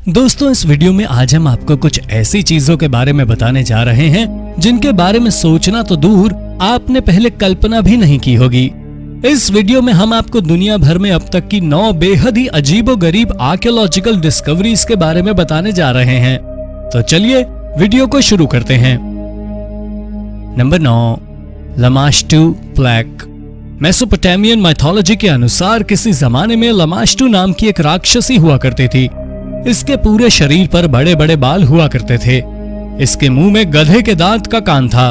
दोस्तों, इस वीडियो में आज हम आपको कुछ ऐसी चीजों के बारे में बताने जा रहे हैं जिनके बारे में सोचना तो दूर आपने पहले कल्पना भी नहीं की होगी। इस वीडियो में हम आपको दुनिया भर में अब तक की 9 बेहद ही अजीबोगरीब आर्कियोलॉजिकल डिस्कवरीज के बारे में बताने जा रहे हैं। तो चलिए वीडियो को शुरू करते हैं। Number 9, Lamashtu plaque. Mesopotamian mythology के अनुसार किसी जमाने में लमाश्टू नाम की एक राक्षसी हुआ करती थी। इसके पूरे शरीर पर बड़े बड़े बाल हुआ करते थे। इसके मुंह में गधे के दांत का कान था।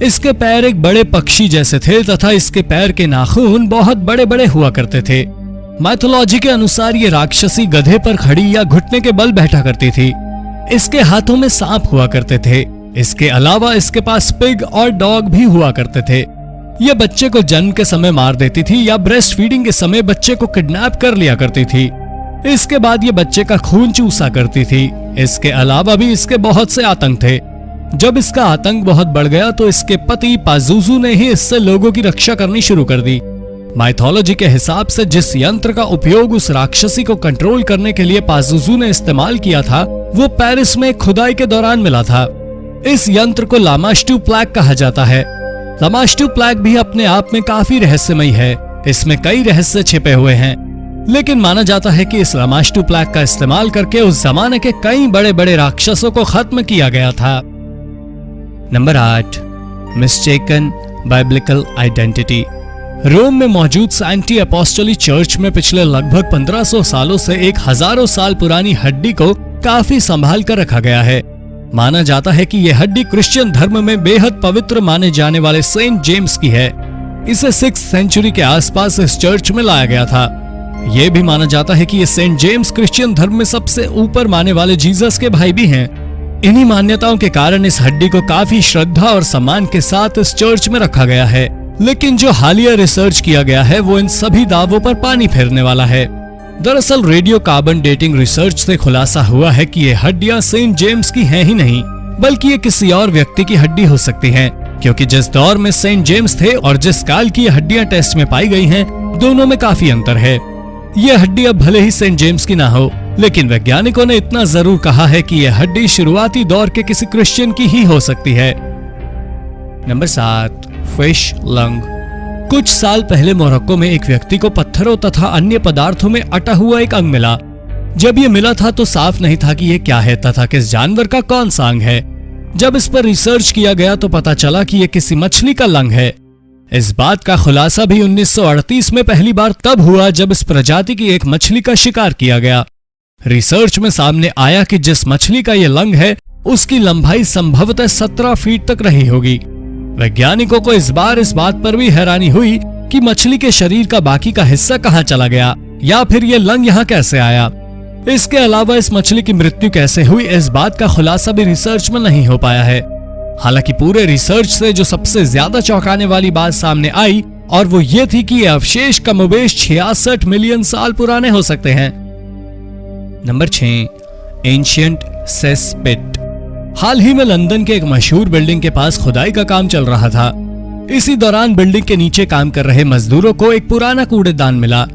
इसके पैर एक बड़े पक्षी जैसे थे तथा इसके पैर के नाखून बहुत बड़े बड़े हुआ करते थे। माइथोलॉजी के अनुसार ये राक्षसी गधे पर खड़ी या घुटने के बल बैठा करती थी। इसके हाथों में सांप हुआ करते थे। इसके अलावा इसके पास पिग और डॉग भी हुआ करते थे। यह बच्चे को जन्म के समय मार देती थी या ब्रेस्ट फीडिंग के समय बच्चे को किडनैप कर लिया करती थी। इसके बाद ये बच्चे का खून चूसा करती थी। इसके अलावा भी इसके बहुत से आतंक थे। जब इसका आतंक बहुत बढ़ गया तो इसके पति पाजुजू ने ही इससे लोगों की रक्षा करनी शुरू कर दी। माइथोलॉजी के हिसाब से जिस यंत्र का उपयोग उस राक्षसी को कंट्रोल करने के लिए पाजुजू ने इस्तेमाल किया था वो पेरिस में खुदाई के दौरान मिला था। इस यंत्र को लामाश्टू प्लेक कहा जाता है। लामाश्टू प्लेक भी अपने आप में काफी रहस्यमयी है। इसमें कई रहस्य छिपे हुए हैं, लेकिन माना जाता है कि इस लामाश्टू प्लेक का इस्तेमाल करके उस जमाने के कई बड़े बड़े राक्षसों को खत्म किया गया था। Number 8, mistaken biblical identity. Rome में मौजूद सेंटी अपोस्टोली चर्च में पिछले लगभग 1500 सालों से एक हजारों साल पुरानी हड्डी को काफी संभाल कर रखा गया है। माना जाता है कि यह हड्डी क्रिश्चियन धर्म में बेहद पवित्र माने जाने वाले सेंट जेम्स की है। इसे 6th सेंचुरी के आसपास इस चर्च में लाया गया था। यह भी माना जाता है कि ये सेंट जेम्स क्रिश्चियन धर्म में सबसे ऊपर माने वाले जीसस के भाई भी हैं। इन्हीं मान्यताओं के कारण इस हड्डी को काफी श्रद्धा और सम्मान के साथ इस चर्च में रखा गया है। लेकिन जो हालिया रिसर्च किया गया है वो इन सभी दावों पर पानी फेरने वाला है। दरअसल रेडियो कार्बन डेटिंग रिसर्च से खुलासा हुआ है कि ये हड्डियां सेंट जेम्स की हैं ही नहीं, बल्कि ये किसी और व्यक्ति की हड्डी हो सकती हैं, क्योंकि जिस दौर में सेंट जेम्स थे और जिस काल की ये हड्डियां टेस्ट में पाई गई हैं, दोनों में काफी अंतर है। यह हड्डी अब भले ही सेंट जेम्स की ना हो, लेकिन वैज्ञानिकों ने इतना जरूर कहा है कि यह हड्डी शुरुआती दौर के किसी क्रिश्चियन की ही हो सकती है। Number 7, fish lung. कुछ साल पहले मोरक्को में एक व्यक्ति को पत्थरों तथा अन्य पदार्थों में अटा हुआ एक अंग मिला। जब यह मिला था तो साफ नहीं था कि यह क्या है तथा किस जानवर का कौन सा अंग है। जब इस पर रिसर्च किया गया तो पता चला कि यह किसी मछली का लंग है। इस बात का खुलासा भी 1938 में पहली बार तब हुआ जब इस प्रजाति की एक मछली का शिकार किया गया। रिसर्च में सामने आया कि जिस मछली का यह लंग है उसकी लंबाई संभवतः 17 फीट तक रही होगी। वैज्ञानिकों को इस बात पर भी हैरानी हुई कि मछली के शरीर का बाकी का हिस्सा कहाँ चला गया या फिर यह लंग यहाँ कैसे आया। इसके अलावा इस मछली की मृत्यु कैसे हुई इस बात का खुलासा भी रिसर्च में नहीं हो पाया है। हालांकि पूरे रिसर्च से जो सबसे ज्यादा चौंकाने वाली बात सामने आई और वो ये थी कि ये अवशेष कमोबेश 66 मिलियन साल पुराने हो सकते हैं। नंबर 6, एंशिएंट सेस पिट। हाल ही में लंदन के एक मशहूर बिल्डिंग के पास खुदाई का काम चल रहा था। इसी दौरान बिल्डिंग के नीचे काम कर रहे मजदूरों को एक पुराना कूड़ेदान मिला।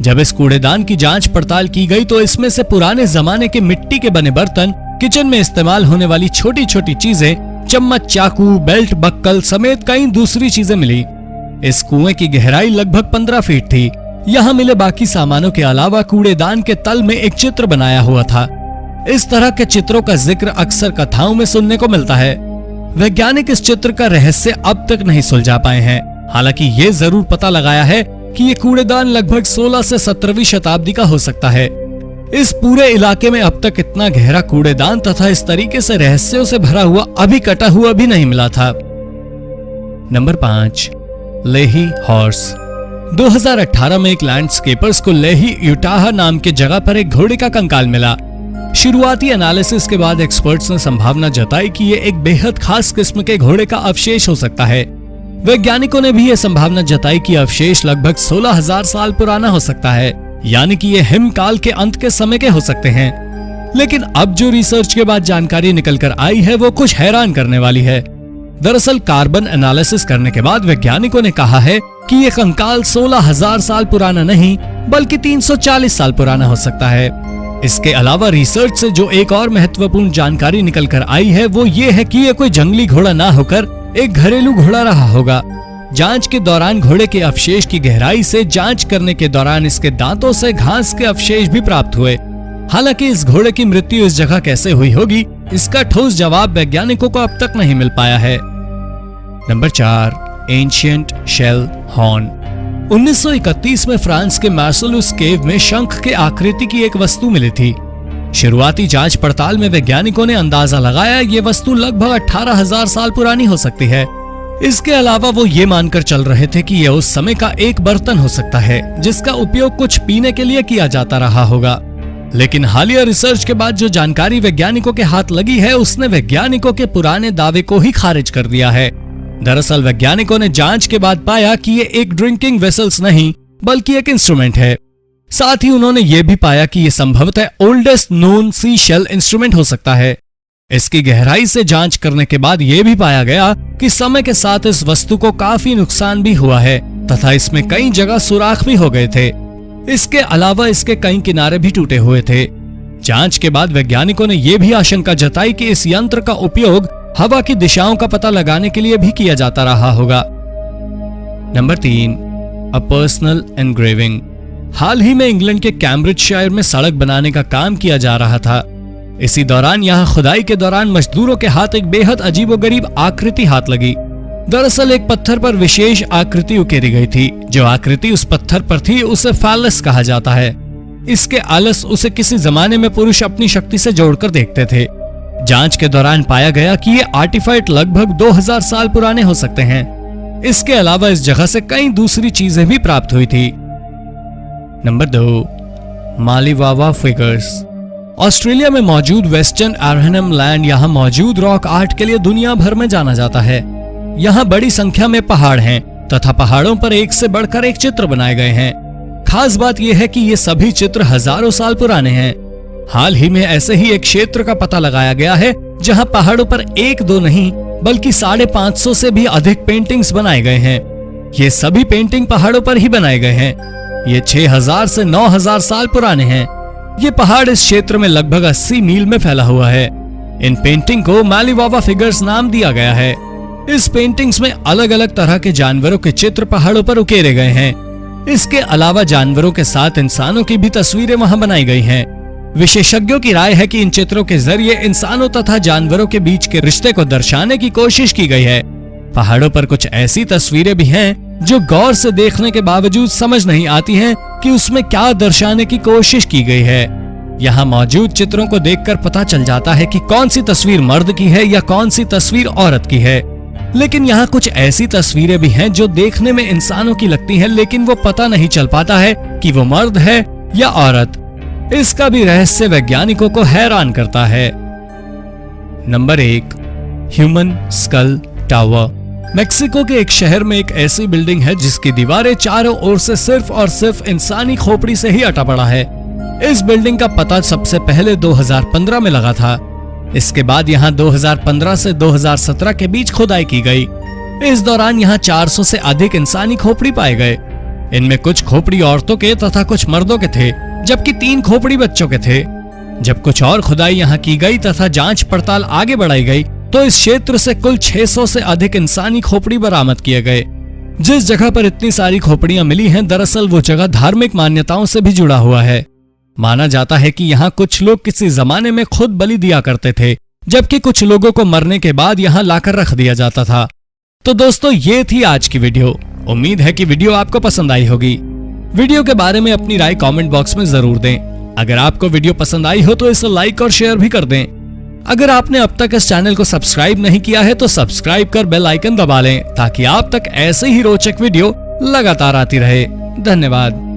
जब इस कूड़ेदान की जांच पड़ताल की गई तो इसमें से पुराने जमाने के मिट्टी के बने बर्तन, किचन में इस्तेमाल होने वाली छोटी छोटी चीजें, चम्मच, चाकू, बेल्ट, बक्कल समेत कई दूसरी चीजें मिली। इस कुएं की गहराई लगभग 15 फीट थी। यहाँ मिले बाकी सामानों के अलावा कूड़ेदान के तल में एक चित्र बनाया हुआ था। इस तरह के चित्रों का जिक्र अक्सर कथाओं में सुनने को मिलता है। वैज्ञानिक इस चित्र का रहस्य अब तक नहीं सुलझा पाए हैं। हालांकि ये जरूर पता लगाया है कि ये कूड़ेदान लगभग 16 से 17वीं शताब्दी का हो सकता है। इस पूरे इलाके में अब तक इतना गहरा कूड़ेदान तथा इस तरीके से रहस्यों से भरा हुआ अभी कटा हुआ भी नहीं मिला था। नंबर 5, लेही हॉर्स। 2018 में एक लैंडस्केपर्स को लेही यूटाह नाम के जगह पर एक घोड़े का कंकाल मिला। शुरुआती एनालिसिस के बाद एक्सपर्ट्स ने संभावना जताई कि यह एक बेहद खास किस्म के घोड़े का अवशेष हो सकता है। वैज्ञानिकों ने भी यह संभावना जताई कि अवशेष लगभग 16,000 साल पुराना हो सकता है, यानी कि ये हिमकाल के अंत के समय के हो सकते हैं। लेकिन अब जो रिसर्च के बाद जानकारी निकल कर आई है वो कुछ हैरान करने वाली है। दरअसल कार्बन एनालिसिस करने के बाद वैज्ञानिकों ने कहा है कि ये कंकाल 16,000 साल पुराना नहीं बल्कि 340 साल पुराना हो सकता है। इसके अलावा रिसर्च से जो एक और महत्वपूर्ण जानकारी निकल कर आई है वो ये है कि ये कोई जंगली घोड़ा ना होकर एक घरेलू घोड़ा रहा होगा। जांच के दौरान घोड़े के अवशेष की गहराई से जांच करने के दौरान इसके दांतों से घास के अवशेष भी प्राप्त हुए। हालांकि इस घोड़े की मृत्यु इस जगह कैसे हुई होगी, इसका ठोस जवाब वैज्ञानिकों को अब तक नहीं मिल पाया है। Number 4, ancient shell horn. 1931 में फ्रांस के मार्सेलुस केव में शंख के आकृति की एक वस्तु मिली थी। शुरुआती जांच पड़ताल में वैज्ञानिकों ने अंदाजा लगाया ये वस्तु लगभग 18,000 साल पुरानी हो सकती है। इसके अलावा वो ये मानकर चल रहे थे कि यह उस समय का एक बर्तन हो सकता है जिसका उपयोग कुछ पीने के लिए किया जाता रहा होगा। लेकिन हालिया रिसर्च के बाद जो जानकारी वैज्ञानिकों के हाथ लगी है उसने वैज्ञानिकों के पुराने दावे को ही खारिज कर दिया है। दरअसल वैज्ञानिकों ने जांच के बाद पाया कि ये एक ड्रिंकिंग वेसल्स नहीं बल्कि एक इंस्ट्रूमेंट है। साथ ही उन्होंने ये भी पाया कि ये संभवतः ओल्डेस्ट नोन सी शेल इंस्ट्रूमेंट हो सकता है। इसकी गहराई से जांच करने के बाद यह भी पाया गया कि समय के साथ इस वस्तु को काफी नुकसान भी हुआ है तथा इसमें कई जगह सुराख भी हो गए थे। इसके अलावा इसके कई किनारे भी टूटे हुए थे। जांच के बाद वैज्ञानिकों ने यह भी आशंका जताई कि इस यंत्र का उपयोग हवा की दिशाओं का पता लगाने के लिए भी किया जाता रहा होगा। Number 3, a personal engraving. हाल ही में इंग्लैंड के कैम्ब्रिजशायर में सड़क बनाने का काम किया जा रहा था। इसी दौरान यहाँ खुदाई के दौरान मजदूरों के हाथ एक बेहद अजीबोगरीब आकृति हाथ लगी। दरअसल एक पत्थर पर विशेष आकृति उकेरी गई थी। जो आकृति उस पत्थर पर थी उसे फैलस कहा जाता है। इसके आलस उसे किसी जमाने में पुरुष अपनी शक्ति से जोड़कर देखते थे। जांच के दौरान पाया गया कि ये आर्टिफैक्ट लगभग 2000 साल पुराने हो सकते हैं। इसके अलावा इस जगह से कई दूसरी चीजें भी प्राप्त हुई थी। Number 2, मालीवावा figures. ऑस्ट्रेलिया में मौजूद वेस्टर्न आर्नहम लैंड यहाँ मौजूद रॉक आर्ट के लिए दुनिया भर में जाना जाता है। यहाँ बड़ी संख्या में पहाड़ हैं तथा पहाड़ों पर एक से बढ़कर एक चित्र बनाए गए हैं। खास बात यह है कि ये सभी चित्र हजारों साल पुराने हैं। हाल ही में ऐसे ही एक क्षेत्र का पता लगाया गया है जहाँ पहाड़ों पर एक दो नहीं बल्कि 550 से भी अधिक पेंटिंग्स बनाए गए हैं। ये सभी पेंटिंग पहाड़ों पर ही बनाए गए हैं। ये 6000 से 9000 साल पुराने हैं। ये पहाड़ इस क्षेत्र में लगभग 80 मील में फैला हुआ है। इन पेंटिंग को मालीवावा फिगर्स नाम दिया गया है। इस पेंटिंग्स में अलग अलग तरह के जानवरों के चित्र पहाड़ों पर उकेरे गए हैं। इसके अलावा जानवरों के साथ इंसानों की भी तस्वीरें वहां बनाई गई हैं। विशेषज्ञों की राय है कि इन चित्रों के जरिए इंसानों तथा जानवरों के बीच के रिश्ते को दर्शाने की कोशिश की गई है। पहाड़ों पर कुछ ऐसी तस्वीरें भी हैं जो गौर से देखने के बावजूद समझ नहीं आती हैं कि उसमें क्या दर्शाने की कोशिश की गई है। यहाँ मौजूद चित्रों को देखकर पता चल जाता है कि कौन सी तस्वीर मर्द की है या कौन सी तस्वीर औरत की है। लेकिन यहाँ कुछ ऐसी तस्वीरें भी हैं जो देखने में इंसानों की लगती हैं लेकिन वो पता नहीं चल पाता है कि वो मर्द है या औरत। इसका भी रहस्य वैज्ञानिकों को हैरान करता है। Number 1, human school tower. Mexico के एक शहर में एक ऐसी बिल्डिंग है जिसकी दीवारें चारों ओर से सिर्फ और सिर्फ इंसानी खोपड़ी से ही अटा पड़ा है। इस बिल्डिंग का पता सबसे पहले 2015 में लगा था। इसके बाद यहाँ 2015 से 2017 के बीच खुदाई की गई। इस दौरान यहाँ 400 से अधिक इंसानी खोपड़ी पाए गए। इनमें कुछ खोपड़ी औरतों के तथा कुछ मर्दों के थे, जबकि 3 खोपड़ी बच्चों के थे। जब कुछ और खुदाई यहाँ की गई तथा जांच पड़ताल आगे बढ़ाई गई तो इस क्षेत्र से कुल 600 से अधिक इंसानी खोपड़ी बरामद किए गए। जिस जगह पर इतनी सारी खोपड़ियां मिली हैं, दरअसल वो जगह धार्मिक मान्यताओं से भी जुड़ा हुआ है। माना जाता है कि यहाँ कुछ लोग किसी जमाने में खुद बलि दिया करते थे, जबकि कुछ लोगों को मरने के बाद यहाँ लाकर रख दिया जाता था। तो दोस्तों, ये थी आज की वीडियो। उम्मीद है कि वीडियो आपको पसंद आई होगी। वीडियो के बारे में अपनी राय कमेंट बॉक्स में जरूर दें। अगर आपको वीडियो पसंद आई हो तो इसे लाइक और शेयर भी कर दें। अगर आपने अब तक इस चैनल को सब्सक्राइब नहीं किया है तो सब्सक्राइब कर बेल आइकन दबा लें ताकि आप तक ऐसे ही रोचक वीडियो लगातार आती रहे। धन्यवाद।